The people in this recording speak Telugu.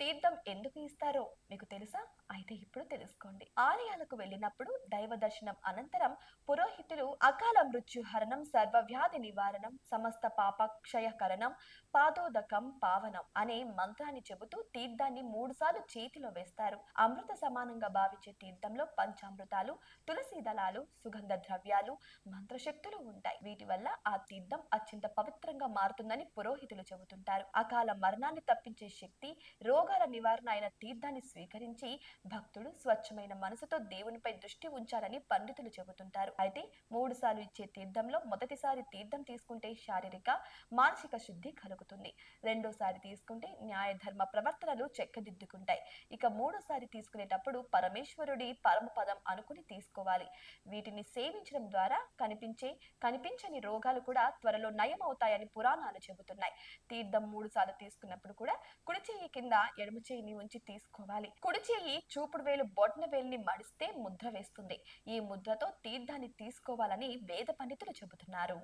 తీర్థం ఎందుకు ఇస్తారో మీకు తెలుసా? అయితే ఇప్పుడు తెలుసుకోండి. ఆలయాలకు వెళ్ళినప్పుడు దైవ దర్శనం అనంతరం పురోహితులు అకాల మృత్యుహరణం, సర్వవ్యాధి నివారణం, సమస్త పాప క్షయకరణం, పాదోదకం పావనం అనే మంత్రాన్ని చెబుతూ తీర్థాన్ని 3 సార్లు చేతిలో వేస్తారు. అమృత సమానంగా భావించే తీర్థంలో పంచామృతాలు, తులసి దళాలు, సుగంధ ద్రవ్యాలు, మంత్రశక్తులు ఉంటాయి. వీటి వల్ల ఆ తీర్థం అత్యంత పవిత్రంగా మారుతుందని పురోహితులు చెబుతుంటారు. అకాల మరణాన్ని తప్పించే శక్తి, రోగాల నివారణ అయిన తీర్థాన్ని స్వీకరించి భక్తుడు స్వచ్ఛమైన మనసుతో దేవునిపై దృష్టి ఉంచాలని పండితులు చెబుతుంటారు. అయితే 3 సార్లు ఇచ్చే తీర్థంలో మొదటిసారి తీర్థం తీసుకుంటే శారీరక, మానసిక శుద్ధి కలుగుతుంది. రెండోసారి తీసుకుంటే న్యాయ ధర్మ ప్రవర్తనలు చెక్కదిద్దుకుంటాయి. ఇక 3సారి తీసుకునేటప్పుడు పరమేశ్వరుడి పరమపదం అనుకుని తీసుకోవాలి. వీటిని సేవించడం ద్వారా కనిపించని రోగాలు కూడా త్వరలో నయం అవుతాయని పురాణాలు చెబుతున్నాయి. తీర్థం 3 సార్లు తీసుకున్నప్పుడు కూడా కుడి చెయ్యి కింద ఎడమ చెయ్యిని ఉంచి తీసుకోవాలి. కుడి చెయ్యి చూపుడు వేలు బొటన వేలిని మడిస్తే ముద్ర వేస్తుంది. ఈ ముద్రతో తీర్థాన్ని తీసుకోవాలని వేద పండితులు చెబుతున్నారు.